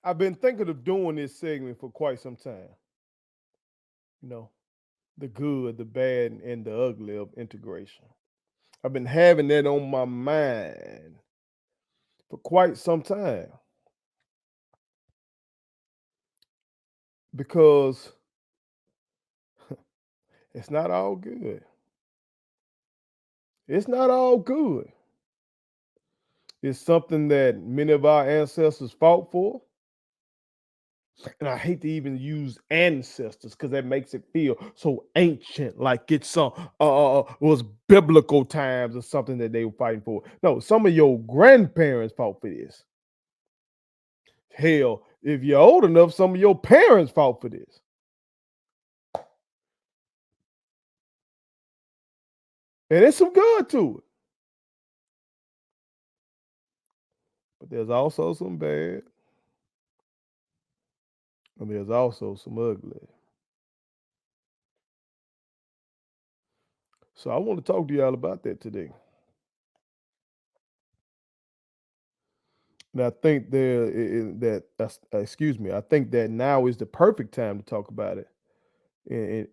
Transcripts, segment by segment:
I've been thinking of doing this segment for quite some time. You know, the good, the bad, and the ugly of integration. I've been having that on my mind for quite some time because it's not all good. It's not all good. It's something that many of our ancestors fought for. And I hate to even use ancestors because that makes it feel so ancient, like it's was biblical times or something that they were fighting for. No, some of your grandparents fought for this. Hell, if you're old enough, some of your parents fought for this. And there's some good to it, but there's also some bad, and there's also some ugly. So I want to talk to y'all about that today. And I think excuse me, I think that now is the perfect time to talk about it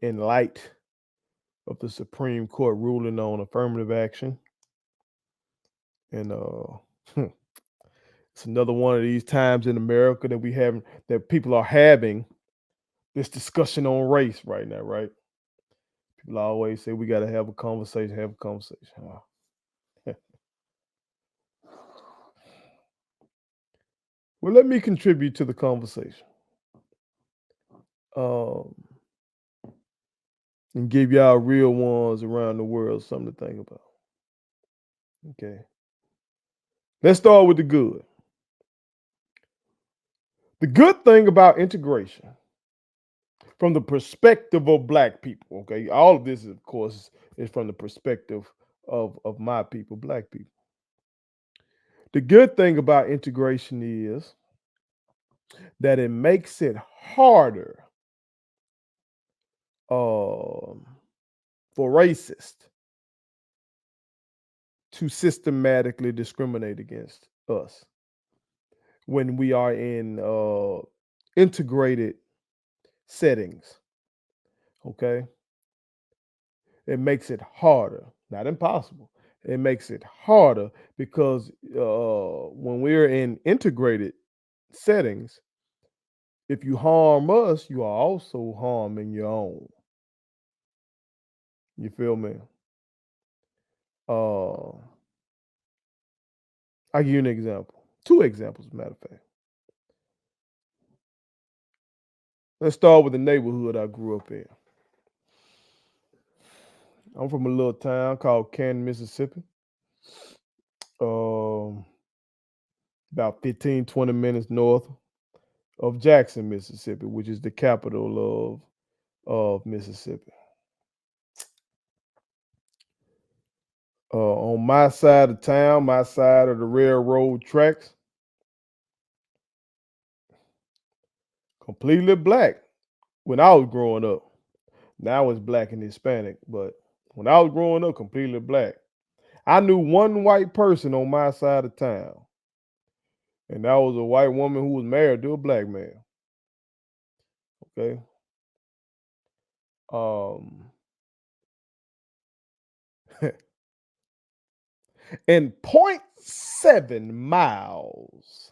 in light of the Supreme Court ruling on affirmative action. And it's another one of these times in America that people are having this discussion on race right now, right? People always say we got to have a conversation, have a conversation. Well, let me contribute to the conversation. Um, and give y'all real ones around the world something to think about. Okay. Let's start with the good. The good thing about integration from the perspective of black people, okay? All of this, of course, is from the perspective of my people, black people. The good thing about integration is that it makes it harder um, for racists to systematically discriminate against us when we are in integrated settings. Okay, it makes it harder, not impossible. It makes it harder because when we're in integrated settings, if you harm us, you are also harming your own. You feel me? Uh, I'll give you an example. Two examples, matter of fact. Let's start with the neighborhood I grew up in. I'm from a little town called Canton, Mississippi. Um, about 15, 20 minutes north of Jackson, Mississippi, which is the capital of Mississippi. On my side of town, my side of the railroad tracks, completely black when I was growing up. Now it's black and Hispanic, but when I was growing up, completely black. I knew one white person on my side of town, and that was a white woman who was married to a black man. Okay. Um, and .7 miles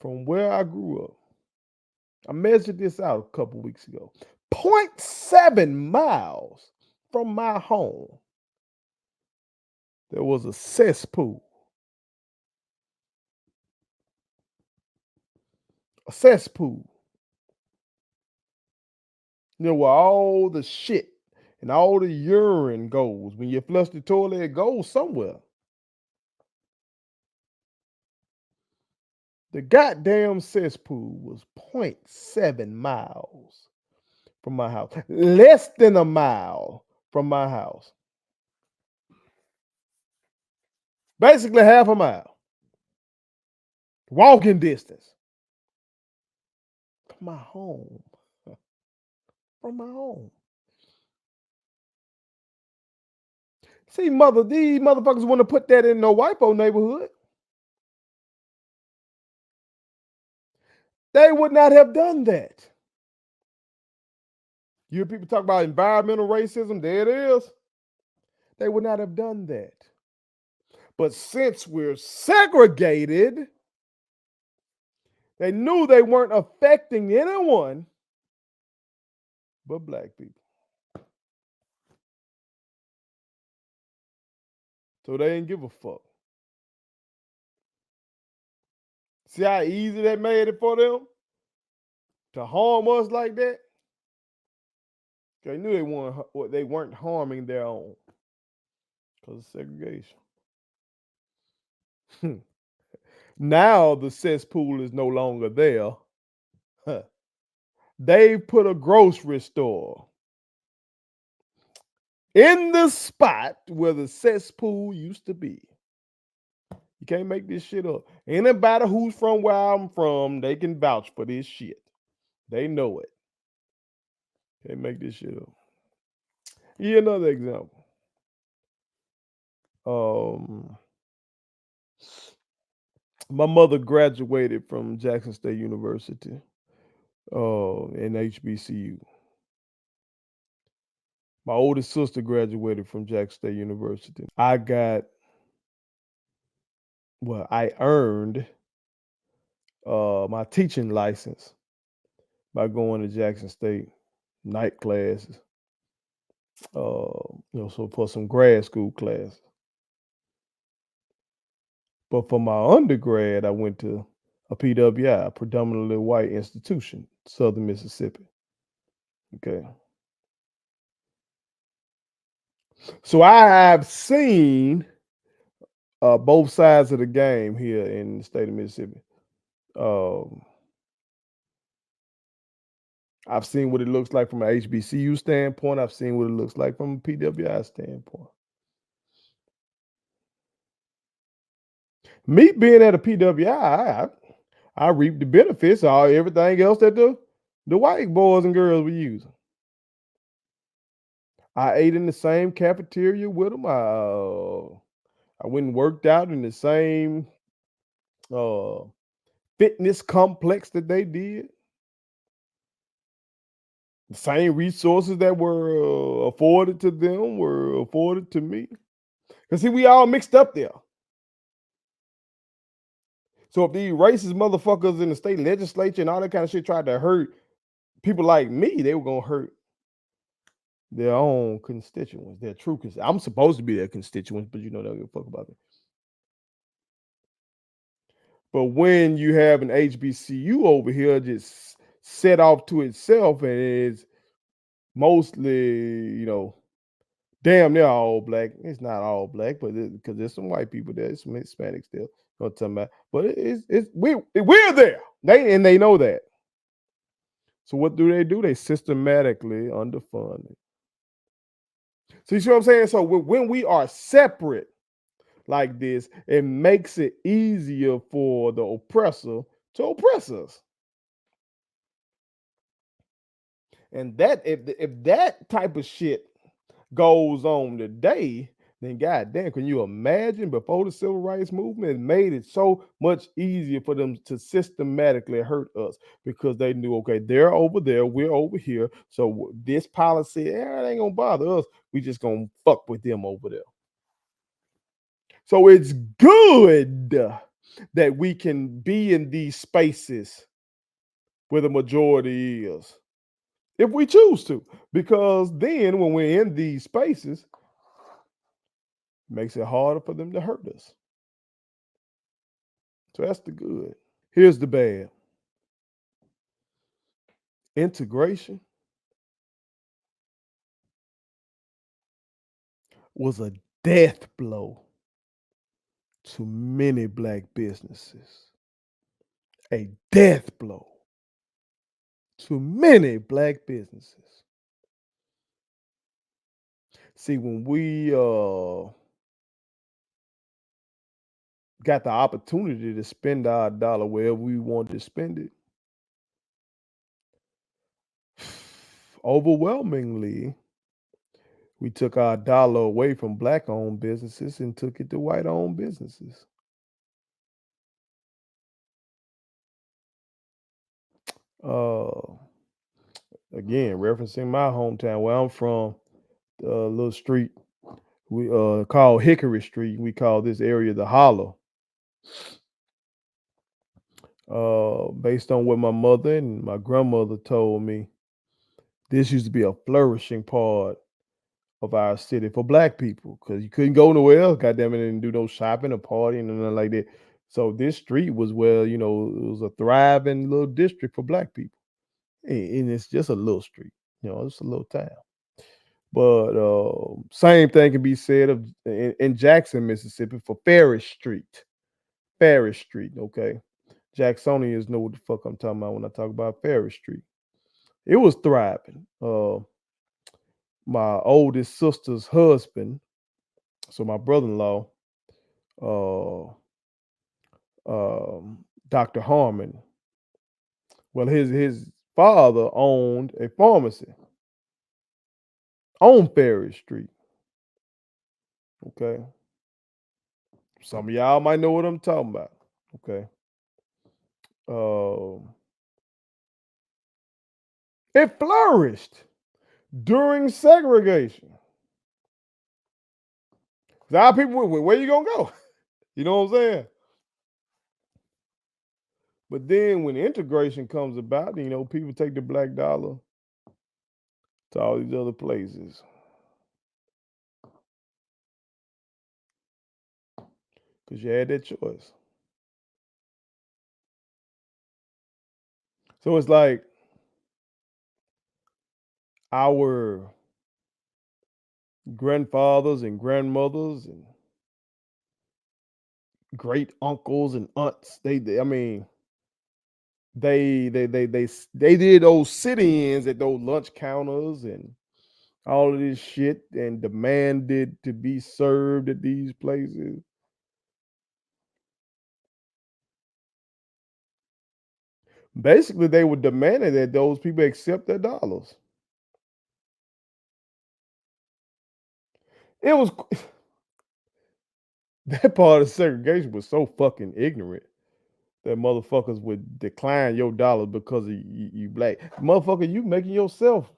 from where I grew up, I measured this out a couple weeks ago. .7 miles from my home, there was a cesspool. A cesspool. You know where all the shit and all the urine goes. When you flush the toilet, it goes somewhere. The goddamn cesspool was .7 miles from my house. Less than a mile from my house. Basically half a mile. Walking distance from my home. From my home. See, these motherfuckers want to put that in no white neighborhood. They would not have done that. You hear people talk about environmental racism, there it is. They would not have done that. But since we're segregated, they knew they weren't affecting anyone but black people. So they didn't give a fuck. See how easy they made it for them to harm us like that? They knew they weren't harming their own because of segregation. Now the cesspool is no longer there. They put a grocery store in the spot where the cesspool used to be. You can't make this shit up. Anybody who's from where I'm from, they can vouch for this shit. They know it. Can't make this shit up. Here another example. My mother graduated from Jackson State University in HBCU. My oldest sister graduated from Jackson State University. I earned my teaching license by going to Jackson State night classes, so for some grad school classes. But for my undergrad, I went to a PWI, a predominantly white institution, Southern Mississippi. Okay. So I have seen both sides of the game here in the state of Mississippi. I've seen what it looks like from an HBCU standpoint. I've seen what it looks like from a PWI standpoint. Me being at a PWI, I reap the benefits of everything else that the white boys and girls were using. I ate in the same cafeteria with them. I went and worked out in the same uh, fitness complex that they did. The same resources that were afforded to them were afforded to me. Because see, we all mixed up there. So if these racist motherfuckers in the state legislature and all that kind of shit tried to hurt people like me, they were gonna hurt their own constituents, their true constituents. I'm supposed to be their constituents, but they don't give a fuck about it. But when you have an HBCU over here just set off to itself and it's mostly, damn near all black. It's not all black, but because there's some white people there, some Hispanics there. What I'm talking about. But we're there. They know that. So what do? They systematically underfund it. So you see what I'm saying? So when we are separate like this, it makes it easier for the oppressor to oppress us. And that if that type of shit goes on today, then goddamn, can you imagine before the civil rights movement it made it so much easier for them to systematically hurt us because they knew, okay, they're over there, we're over here. So this policy, it ain't gonna bother us. We just gonna fuck with them over there. So it's good that we can be in these spaces where the majority is, if we choose to, because then when we're in these spaces, it makes it harder for them to hurt us. So that's the good. Here's the bad. Integration was a death blow to many black businesses. A death blow to many black businesses. See, when we got the opportunity to spend our dollar wherever we wanted to spend it, overwhelmingly, we took our dollar away from black owned businesses and took it to white owned businesses. Uh, Again, referencing my hometown where I'm from, the little street we call Hickory Street. We call this area the Hollow. Based on what my mother and my grandmother told me, this used to be a flourishing part of our city for black people because you couldn't go nowhere else, goddamn it, and do no shopping or partying and nothing like that. So this street was where, it was a thriving little district for black people. And it's just a little street, it's a little town. But same thing can be said of in Jackson, Mississippi for Ferris Street. Ferris Street, okay. Jacksonians know what the fuck I'm talking about when I talk about Ferris Street. It was thriving. My oldest sister's husband, so my brother-in-law, uh, Dr. Harmon. Well, his father owned a pharmacy on Ferry Street. Okay, some of y'all might know what I'm talking about. Okay, uh, it flourished during segregation. Now people, where you gonna go? You know what I'm saying? But then when integration comes about, people take the black dollar to all these other places because you had that choice. So it's like our grandfathers and grandmothers and great uncles and aunts. I mean, they did those sit-ins at those lunch counters and all of this shit and demanded to be served at these places. Basically, they were demanding that those people accept their dollars. It was that part of segregation was so fucking ignorant that motherfuckers would decline your dollar because of you black. Motherfucker, you making yourself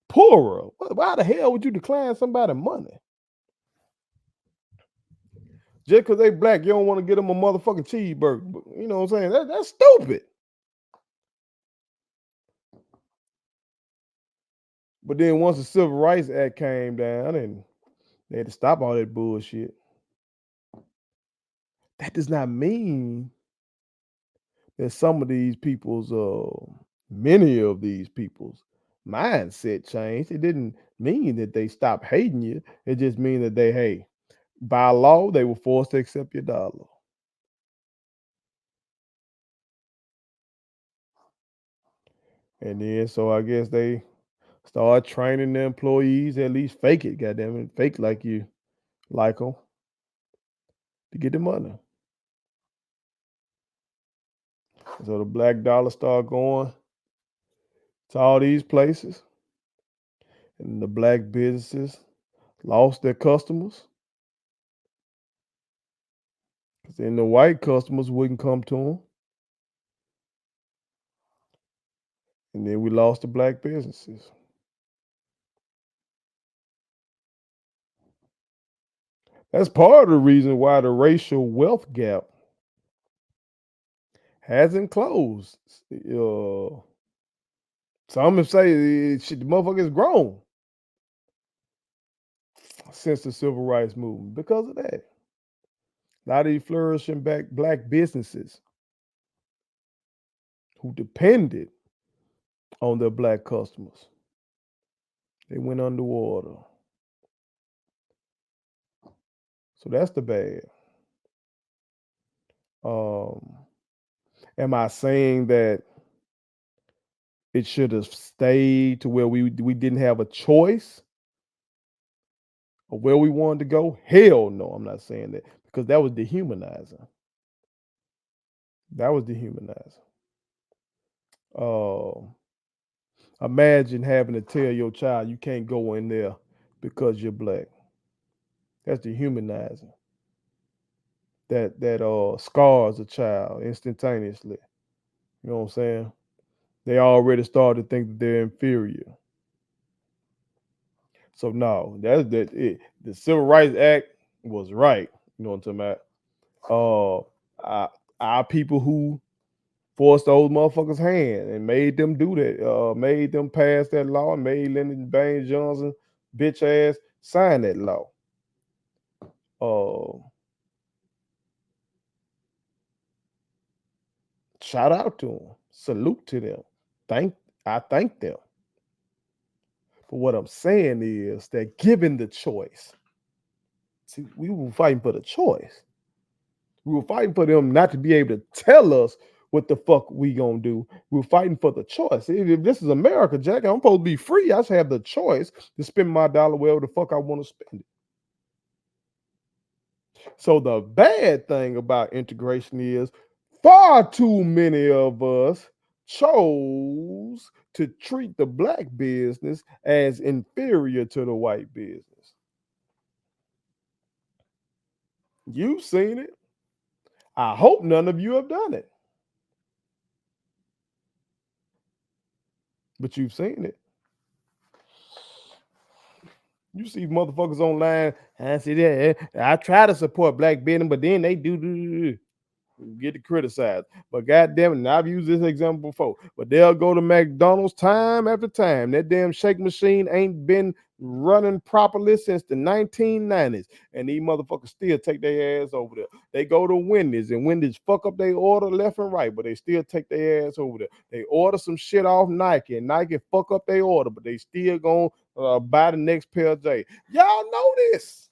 poorer. Why the hell would you decline somebody money? Just because they black, you don't want to get them a motherfucking cheeseburger. You know what I'm saying? That's stupid. But then once the Civil Rights Act came down and they had to stop all that bullshit, that does not mean that some of these people's, many of these people's mindset changed. It didn't mean that they stopped hating you. It just means that hey, by law, they were forced to accept your dollar. And then, so I guess they start training the employees, at least fake it, goddamn it, fake like you like them to get the money. So the black dollar start going to all these places, and the black businesses lost their customers because then the white customers wouldn't come to them, and then we lost the black businesses. That's part of the reason why the racial wealth gap hasn't closed. Some would say shit, the motherfucker is grown since the civil rights movement because of that. A lot of these flourishing black businesses who depended on their black customers, they went underwater. So that's the bad. Um, am I saying that it should have stayed to where we didn't have a choice of where we wanted to go? Hell no, I'm not saying that because that was dehumanizing. That was dehumanizing. Uh, Imagine having to tell your child you can't go in there because you're black. That's dehumanizing. That scars a child instantaneously. You know what I'm saying? They already started to think that they're inferior. So no, that's that it. The Civil Rights Act was right. You know what I'm talking about? Our people who forced those motherfuckers' hand and made them do that, made them pass that law and made Lyndon Baines Johnson bitch ass sign that law. Uh, Shout out to them, salute to them. Thank I thank them. But what I'm saying is that given the choice, see, we were fighting for the choice. We were fighting for them not to be able to tell us what the fuck we gonna do. We were fighting for the choice. If this is America, Jack, I'm supposed to be free. I should have the choice to spend my dollar wherever the fuck I want to spend it. So the bad thing about integration is far too many of us chose to treat the black business as inferior to the white business. You've seen it. I hope none of you have done it, but you've seen it. You see motherfuckers online. I see that. I try to support black business, but then they do. Get to criticize. But goddamn it, and I've used this example before. But they'll go to McDonald's time after time. That damn shake machine ain't been running properly since the 1990s. And these motherfuckers still take their ass over there. They go to Wendy's and Wendy's fuck up their order left and right, but they still take their ass over there. They order some shit off Nike and Nike fuck up their order, but they still gonna buy the next pair of J. Y'all know this.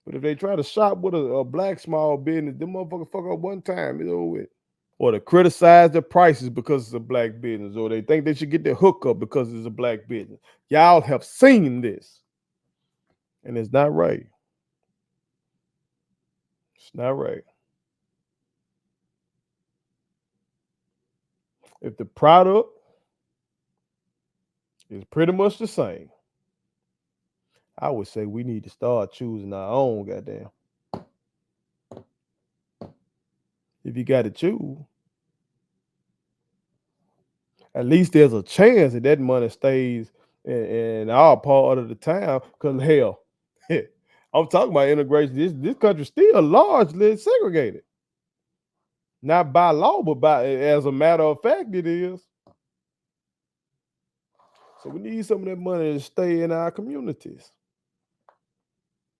But if they try to shop with a black small business, them motherfuckers fuck up one time, it's over with. Or to criticize the prices because it's a black business, or they think they should get their hookup because it's a black business. Y'all have seen this, and it's not right. It's not right. If the product is pretty much the same, I would say we need to start choosing our own goddamn. If you got to choose, at least there's a chance that that money stays in our part of the town. Because hell, I'm talking about integration. This country still largely segregated, not by law, but by as a matter of fact, it is. So we need some of that money to stay in our communities.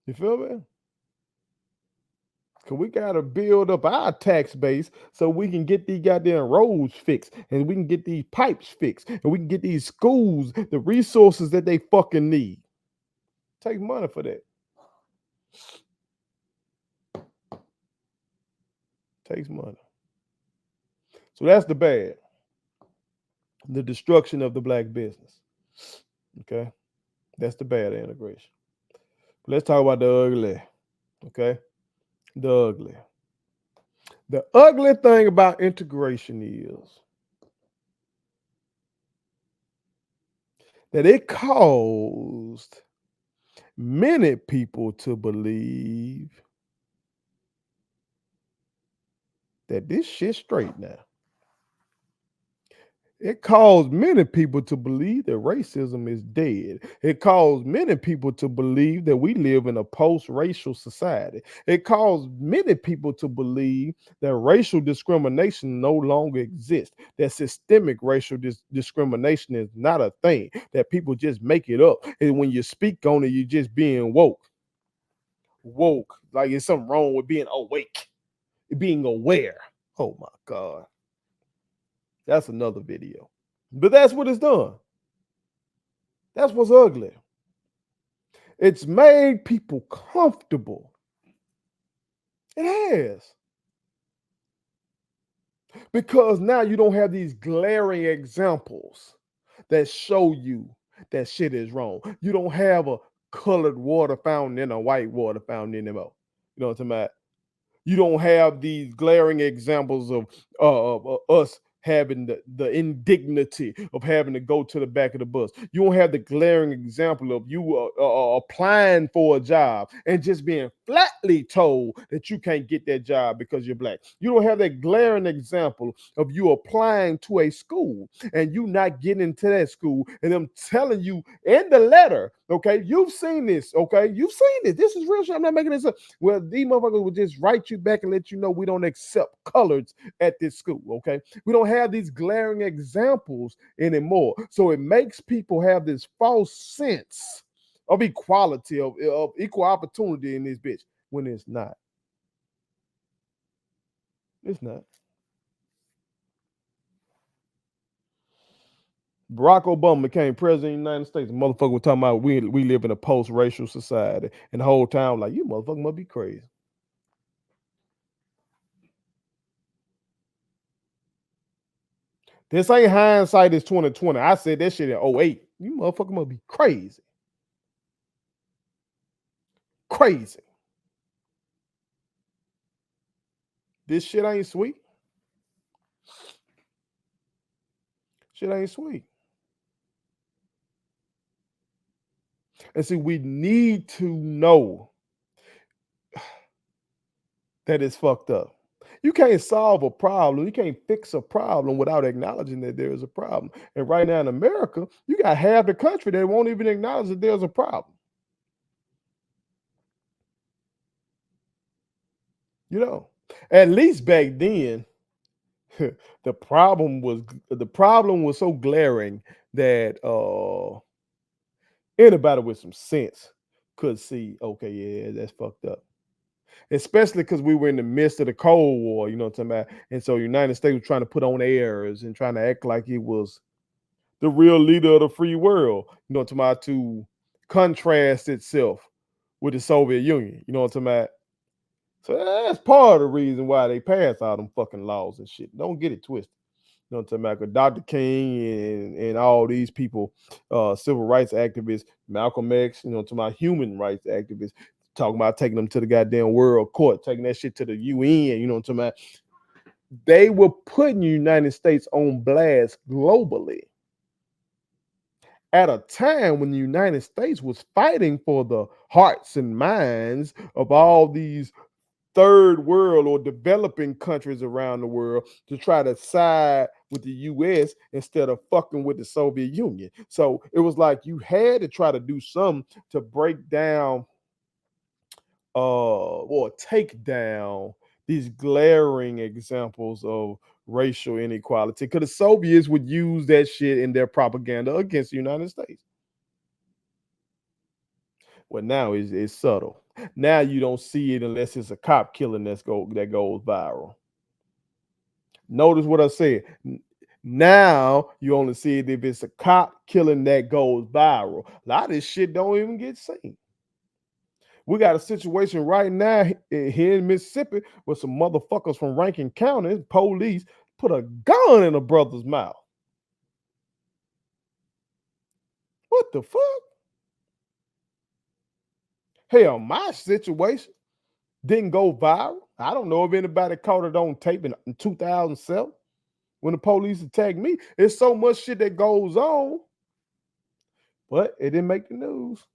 You feel me? Cause we gotta build up our tax base so we can get these goddamn roads fixed, and we can get these pipes fixed, and we can get these schools the resources that they fucking need. Take money for that. Takes money. So that's the bad. The destruction of the black business. Okay. That's the bad integration. Let's talk about the ugly. Okay. The ugly. The ugly thing about integration is that it caused many people to believe that this shit straight now. It caused many people to believe that racism is dead. It caused many people to believe that we live in a post-racial society. It caused many people to believe that racial discrimination no longer exists, that systemic racial discrimination is not a thing, that people just make it up. And when you speak on it, you're just being woke. Woke. Like there's something wrong with being awake, being aware. Oh my God. That's another video. But that's what it's done. That's what's ugly. It's made people comfortable. It has. Because now you don't have these glaring examples that show you that shit is wrong. You don't have a colored water fountain and a white water fountain anymore. You know what I'm talking about? You don't have these glaring examples of us having the indignity of having to go to the back of the bus. You don't have the glaring example of you applying for a job and just being flatly told that you can't get that job because you're black. You don't have that glaring example of you applying to a school and you not getting into that school and them telling you in the letter, okay, you've seen this, okay, you've seen this. This is real shit. I'm not making this up. Well, these motherfuckers would just write you back and let you know we don't accept colors at this school, okay? We don't have these glaring examples anymore. So it makes people have this false sense of equality, of equal opportunity in this bitch when it's not. It's not. Barack Obama became president of the United States. The motherfucker was talking about we live in a post-racial society. And the whole time, like, you motherfucker must be crazy. This ain't hindsight is 2020. I said that shit in '08. You motherfucker must be crazy. Crazy. This shit ain't sweet. Shit ain't sweet. And see, we need to know that it's fucked up. You can't solve a problem. You can't fix a problem without acknowledging that there is a problem. And right now in America, you got half the country that won't even acknowledge that there's a problem. You know, at least back then, the problem was so glaring that anybody with some sense could see, okay, yeah, that's fucked up. Especially because we were in the midst of the Cold War, you know what I'm talking about? And so United States was trying to put on airs and trying to act like it was the real leader of the free world, you know what I'm talking about, to contrast itself with the Soviet Union, you know what I'm talking about? So that's part of the reason why they passed all them fucking laws and shit. Don't get it twisted. You know what I'm talking about? 'Cause Dr. King and all these people, civil rights activists, Malcolm X, you know what I'm talking about, human rights activists, talking about taking them to the goddamn world court, taking that shit to the UN, you know what I'm talking about? They were putting the United States on blast globally at a time when the United States was fighting for the hearts and minds of all these third world or developing countries around the world to try to side with the US instead of fucking with the Soviet Union. So it was like you had to try to do something to break down or take down these glaring examples of racial inequality because the Soviets would use that shit in their propaganda against the United States. Well, now it's subtle. Now you don't see it unless it's a cop killing that goes viral. Notice what I said. Now you only see it if it's a cop killing that goes viral. A lot of this shit don't even get seen. We got a situation right now here in Mississippi where some motherfuckers from Rankin County police put a gun in a brother's mouth. What the fuck? Hell, my situation didn't go viral. I don't know if anybody caught it on tape in 2007 when the police attacked me. There's so much shit that goes on, but it didn't make the news.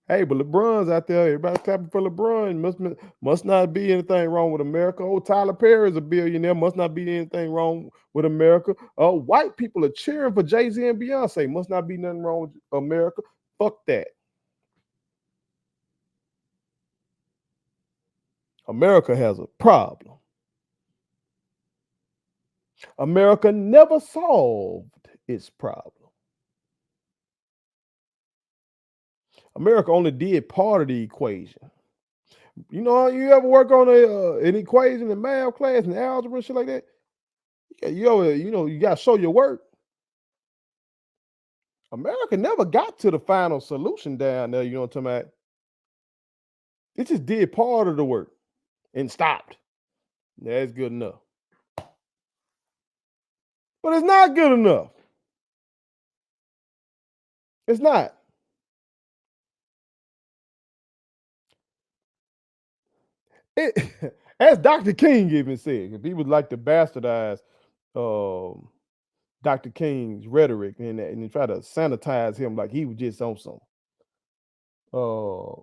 Hey, but LeBron's out there. Everybody's clapping for LeBron. Must not be anything wrong with America. Oh, Tyler Perry is a billionaire. Must not be anything wrong with America. White people are cheering for Jay-Z and Beyonce. Must not be nothing wrong with America. Fuck that. America has a problem. America never solved its problem. America only did part of the equation. You know, you ever work on an equation in math class and algebra and shit like that? Yeah, you got to show your work. America never got to the final solution down there. You know what I'm talking about? It just did part of the work and stopped. That's good enough. But it's not good enough. It's not. It, as Dr. King even said, if he would like to bastardize um, Dr. King's rhetoric and try to sanitize him like he was just on some. Uh,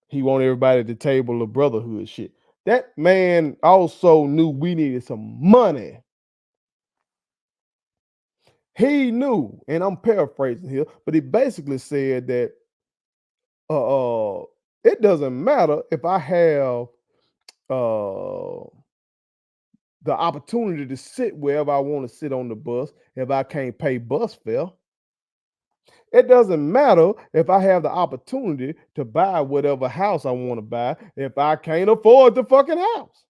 he wanted everybody at the table of brotherhood shit. That man also knew we needed some money. He knew, and I'm paraphrasing here, but he basically said that uh, it doesn't matter if I have uh the opportunity to sit wherever I want to sit on the bus if I can't pay bus fare. It doesn't matter if I have the opportunity to buy whatever house I want to buy if I can't afford the fucking house.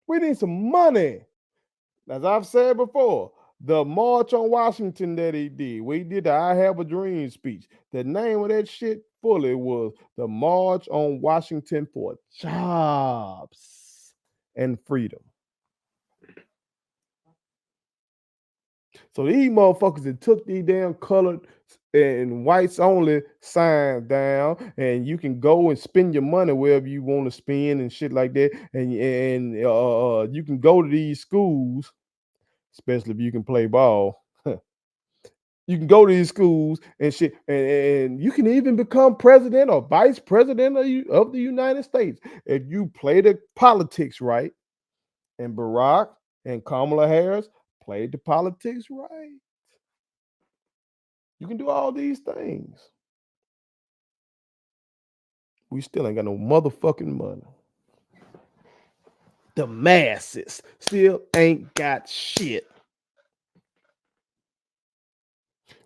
We need some money. As I've said before, the March on Washington that he did, we did the I Have a Dream speech. The name of that shit fully was the March on Washington for Jobs and Freedom. So these motherfuckers that took these damn colored and whites only signs down, and you can go and spend your money wherever you want to spend and shit like that. And you can go to these schools, especially if you can play ball. You can go to these schools and shit, and you can even become president or vice president of the United States if you play the politics right. And Barack and Kamala Harris played the politics right. You can do all these things. We still ain't got no motherfucking money. The masses still ain't got shit,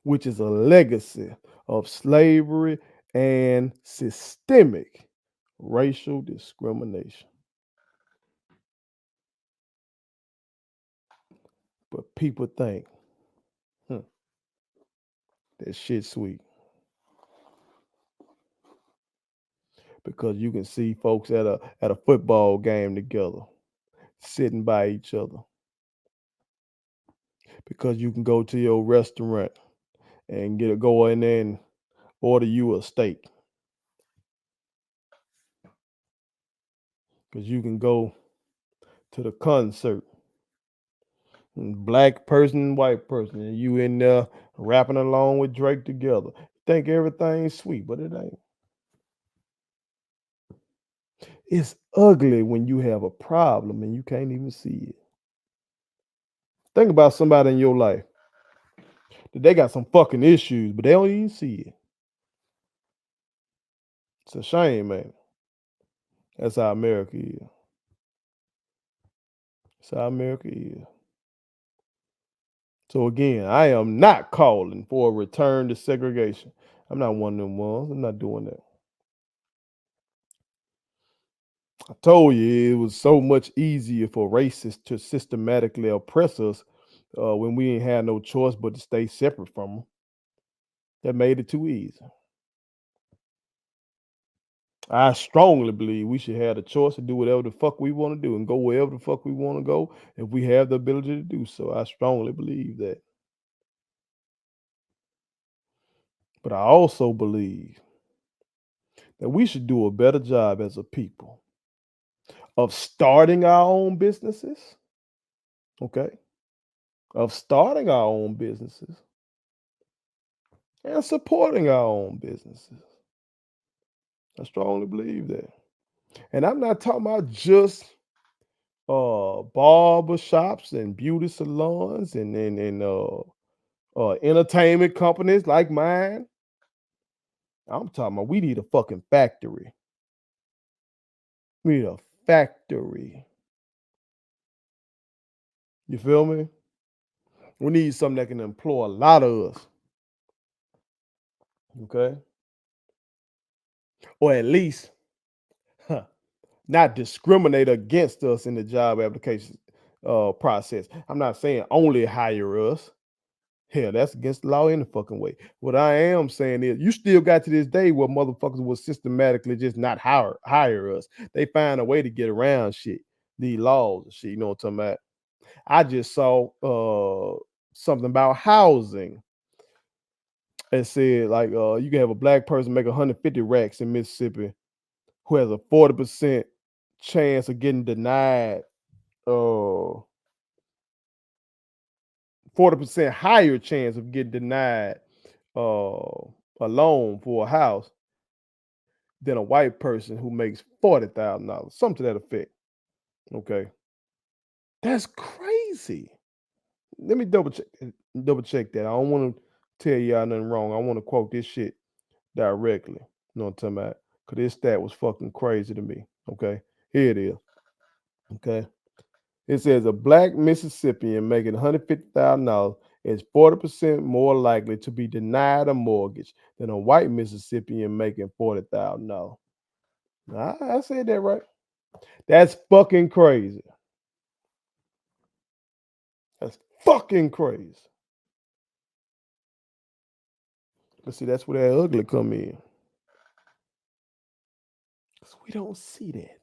which is a legacy of slavery and systemic racial discrimination. But people think, hmm, that shit sweet because you can see folks at a football game together, sitting by each other. Because you can go to your restaurant and go in there and order you a steak. Because you can go to the concert, black person, white person, and you in there rapping along with Drake together. Think everything's sweet, but it ain't. It's ugly when you have a problem and you can't even see it. Think about somebody in your life that they got some fucking issues, but they don't even see it. It's a shame, man. That's how America is. That's how America is. So again, I am not calling for a return to segregation. I'm not one of them ones. I'm not doing that. I told you it was so much easier for racists to systematically oppress us when we didn't have no choice but to stay separate from them. That made it too easy. I strongly believe we should have the choice to do whatever the fuck we want to do and go wherever the fuck we want to go if we have the ability to do so. I strongly believe that. But I also believe that we should do a better job as a people of starting our own businesses, okay? Of starting our own businesses and supporting our own businesses. I strongly believe that. And I'm not talking about just barber shops and beauty salons and entertainment companies like mine. I'm talking about we need a fucking factory. We need a factory. You feel me? We need something that can employ a lot of us. Okay. Or at least not discriminate against us in the job application process. I'm not saying only hire us. Hell, that's against the law any fucking way. What I am saying is you still got to this day where motherfuckers will systematically just not hire us. They find a way to get around shit, these laws and shit. You know what I'm talking about? I just saw something about housing. It said like you can have a black person make 150 racks in Mississippi who has a 40% chance of getting denied uh 40% higher chance of getting denied a loan for a house than a white person who makes $40,000, something to that effect. Okay, that's crazy. Let me double check that. I don't want to tell y'all nothing wrong. I want to quote this shit directly. You know what I'm talking about? Because this stat was fucking crazy to me. Okay, here it is. Okay, it says a black Mississippian making $150,000 is 40% more likely to be denied a mortgage than a white Mississippian making $40,000. I said that right. That's fucking crazy. That's fucking crazy. But see, that's where that ugly come in. 'Cause we don't see that.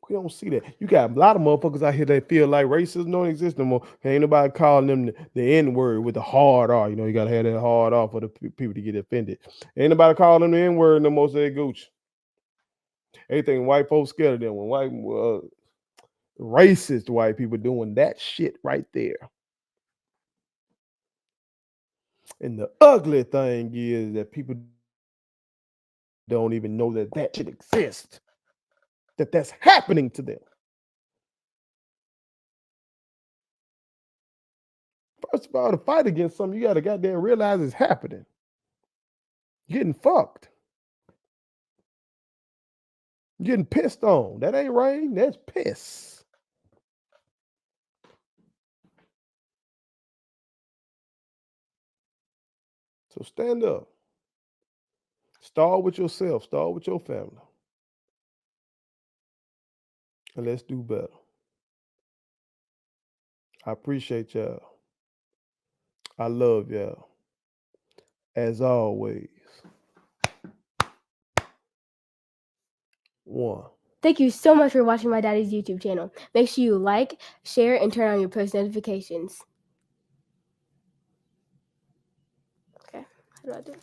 We don't see that. You got a lot of motherfuckers out here that feel like racism don't exist no more. Ain't nobody calling them the N word with the hard R. You know, you gotta have that hard R for the people to get offended. Ain't nobody calling them the N word no more. Say gooch. Anything white folks scared of them. When racist white people doing that shit right there. And the ugly thing is that people don't even know that that shit exists. That that's happening to them. First of all, to fight against something, you gotta goddamn realize it's happening. You're getting fucked. You're getting pissed on. That ain't rain, that's piss. So stand up. Start with yourself. Start with your family. And let's do better. I appreciate y'all. I love y'all. As always. One. Thank you so much for watching my daddy's YouTube channel. Make sure you like, share, and turn on your post notifications. Okay, how do I do it?